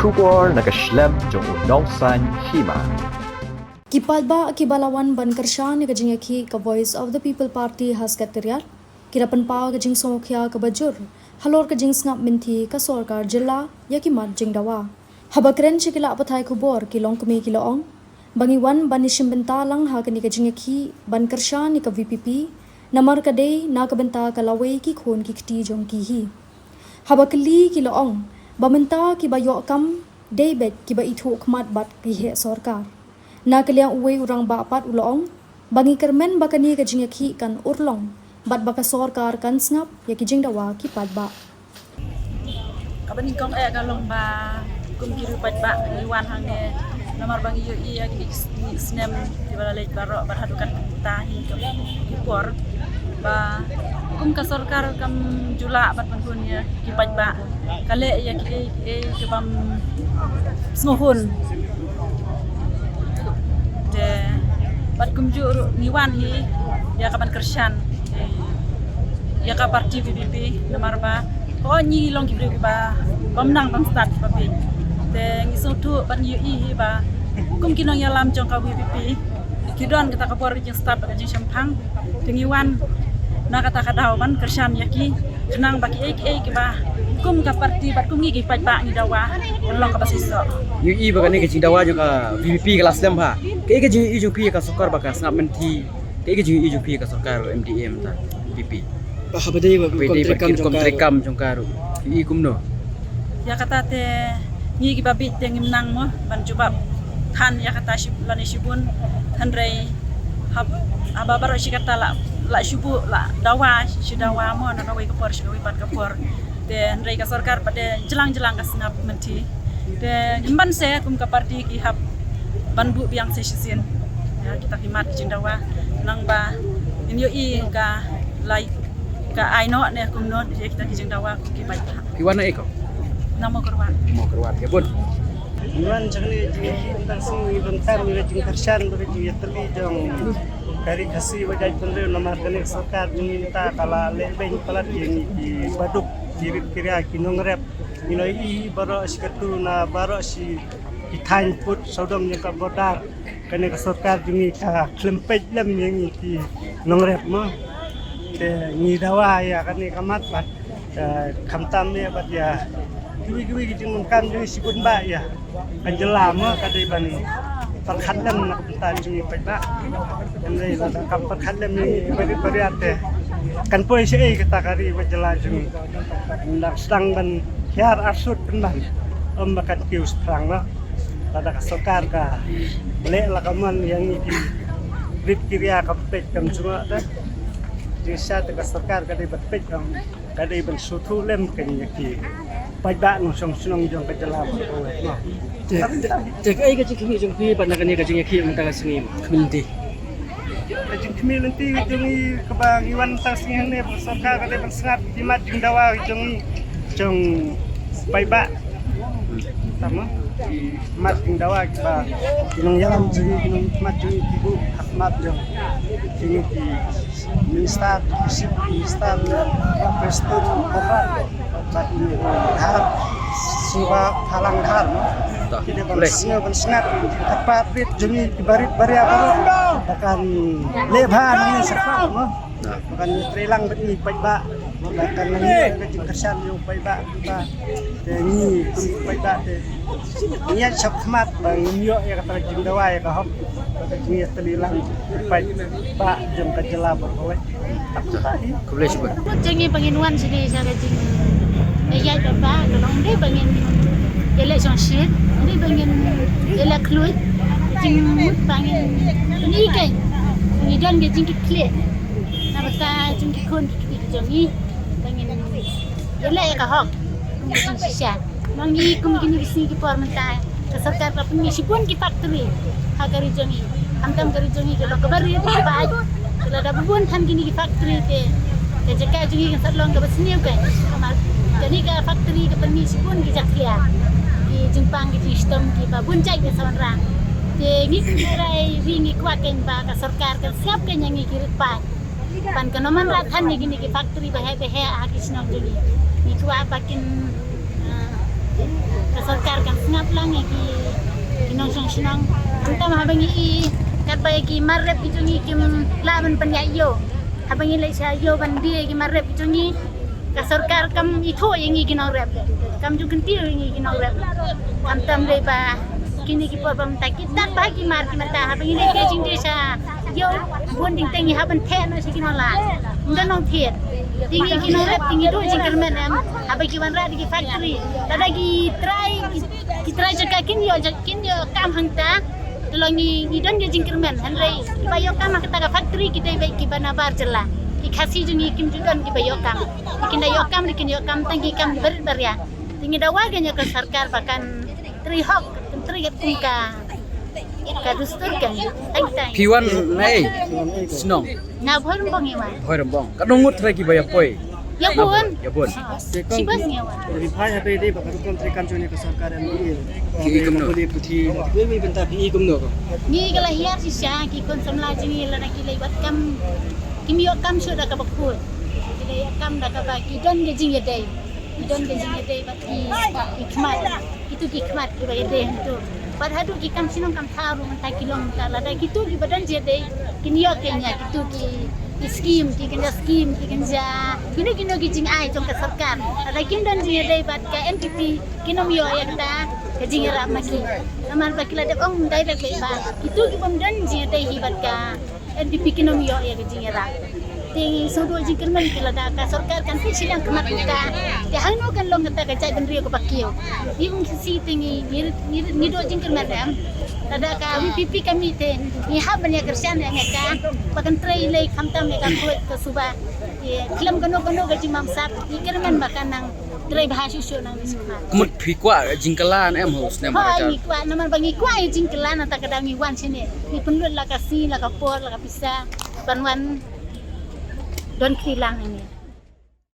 Shubor nakaslem jong unongsan hima. Kipalba kibalawan ban kershan ni kajing ki ka Voice of the People Party has kateriar kirapan pa kajing songkya ka bajur halor kajing snap minthi ka sorkar jilla yakimat jingdawa habakren chikila apathai kubor kilong kumi kiloong bangiwan banishim benta lang ha kani kajing ki ban kershan ni ka VPP namar kadei na ka benta ka lawei ki khon ki kti jong ki hi habakli kiloong bamenta ki bayo kam debet ki ba ithu khmat bat ki he sorkar na kaliang uwe urang bapat ulong bangi kermen bakani ka jingaki kan urlong bat baka sorkar kan snap ya ki jingdawa ki padba kabani kong galong ba kum kiru padba iwan hangne namar bangi yo iya ki snem di bala lej baro berhadukan tahi ki por ba kum ka sorkar kam jula bat panhun ya ki padba kale ya ki bam smohun de bat kumjur niwan hi ya kapan kershan ya ka parti VPP nomor ba ko nyi long ki ba bamnang bang start ba bi de ngisung tu ban yu hi ba kum kinong ya lam jong ka VPP kidon kita ka por jing start ba jing champang de ngiwan na kata kadaw ban kershan ya ki kenang baki ki ba kum ka parti bat kum ngi ki pa ngi dawa long ka basiso UI bagani ke cindawa jo ka VPP kelas lem ha ke ji ju pi ka sokar baka snap menti ke ji ju pi ka sokar MDM ta VPP Habadai ba kontrekam jongkaru UI kumno ya kata te ngi ki babit te ngimnang mo ban coba than ya kata lani shibun than rei hab ababaro shi kata la shubu la dawa shi dawa mo na dawa ka por shi pat ka por te rei ka sarkar pada jelang-jelang ka snap menti te imban se kum ka parti ki hab ban bu biang se shisin ya kita kimat jindawa nang ba in yo I ka lai ka aino ne kum no je kita ki jindawa ki bai kiwana eko namo korwan mo kerwat ya bun Iwan jangni jingi tentang sing bentar ni jing kershan bagi yatli jong dari kasih wajah pendeu nomor kene sarkar minta kala lebeng pelat yang di baduk kirit kiria kinongrep inoi I baro sikatu na baro si ithan put sodom yang ka bodar kene ka sarkar jingi ka klempej lem yang di nongrep mo te ni dawa ya kene kamat bat kamtam ne bat ya Gui jing kan jing sibun ba ya kanjela mo kadai bani perkhalam nak bentan jing peda andai la kam perkhalam ni bari ate kan poi sei kita kari bajela jing ndak stang ban hiar arsut penban makan kius perang no pada kasokar ka le la kaman yang iki rit kiria kapet kam cuma dah desa te kasokar kadai betpet kam kadai ban sutu lem kan yaki Pagba no song jong kajala mo no. tek ai ka cikmi jong pi pa nakani ka jingaki ang taga singim minti Kajing kami nanti jongi kebangiwan tas ni bersaka kada bersengat jimat jing dawa jong pagba sama mat jing dawa ba kinong yalam jing kinong mat jing ibu hakmat jong jing di minister presiden kota bat ni har siwa halang har tidak bangsa bersengat tepat rit jeng barit bari apa akan leban ni sepak mo akan trilang beri paiba akan ni kecil kesan yang paiba kita ni paiba te nya sakmat bang yo ya kata jindawa ya kahop ni trilang paiba jeng kajela berkowe kuble sebut jengi penginuan sini saya jing ya bapa kalau dia pengen election sheet dia pengen elakluit jing pengen ni kan ni dan dia jing klik na bata jing kon ki jengi pengen elak ya kahok jing sisa mangi kum kini sini ki por mentai ke sarkar ka pemisi pun ki factory ha kari jengi antam kari jengi kalau kabari dia baik kalau ada bubun kan kini ki factory te jeka jengi kan salong ka basni kan jadi ke factory ke permisi pun kita kia di Jepang di sistem di babun cai ke sawanrang de ngi kirai ringi kwaken ba ka sarkar ka siap kan yang ngi pan ke noman rathan ni gini ke factory ba he ha kisnong jadi ni kwa bakin ka sarkar kan ngap lang ki kinong senang anta mahabangi kat bayaki marrep itungi kim laban panyayo habangi le sayo bandi ki marrep itungi ka sarkar kam itho yangi kinong rep kam ju kentir yangi kinong rep kam tam le ba kini ki pabam takitat bagi mar ki mata habangi le ke jing desa yo bonding tengi haban the na sikina la ndanong thiet tinggi kinong rep tinggi do jingkermen am habaki wan ra di factory tada ki try jakakin yo kam hangta tolongi don ge jingkermen hanrei bayo kam kita ka factory kita baik ki bana bar jela ki khasi jungi kim judon ki bayo kam ikin yo kam tangi kam ber ya tinggi dawa ge nya ke sarkar bahkan tri hok tri ka dustur kan ai Piwan nai senong. na bhon bongiwa Hoi rembong. Kadungut lagi bayar poi. ya bun Ya bun. sibas nyawa Rifai hape deh bakal kontri kanjone ke sarkar MDM. Ki ikum no. Boleh putih. Bebe bentar pi ikum no. ni kala hiar si sya ki kon samla jini la ki lay wat kam kim yo kam so da ka bakul ki lay kam da ka ba ki don ge jing ye dai bat ki ikmat itu ki ikmat ki ba ye dai tu padahal ki kam sinong kam tharu man ta kilong ta la da ki tu ki badan je dai kin yo kenya ki tu ki scheme ki kenja kini ki jing ai trong ka sarkar ada kin dan je dai bat ka MPP kinom yo ya ta ka jing ra maki amar ba kila de ong dai da ba itu ki bom dan je dai hi bat ka MPP kinom yo ya ka jing ra ting sodo jingkermen kila da ka sarkar kan fi silang kemat ka de hangno kan long ta ka jai ben rio ko bakio yung si tingi ni do jingkermen dam tada ka VPP kami ten ni haban ya kersian ya ka pakan tray lay kamtam ya kan kuat ke suba klam kano ga jimam sap jingkermen bakan nang tray bahasa syo nang sekolah Kumut pikwa jingkelan em harus nem ha baca. ni kwa naman bangi kwa jingkelan ata kadang ni wan sini ni penlut la kasi la kapor la kapisa banwan don kilang ini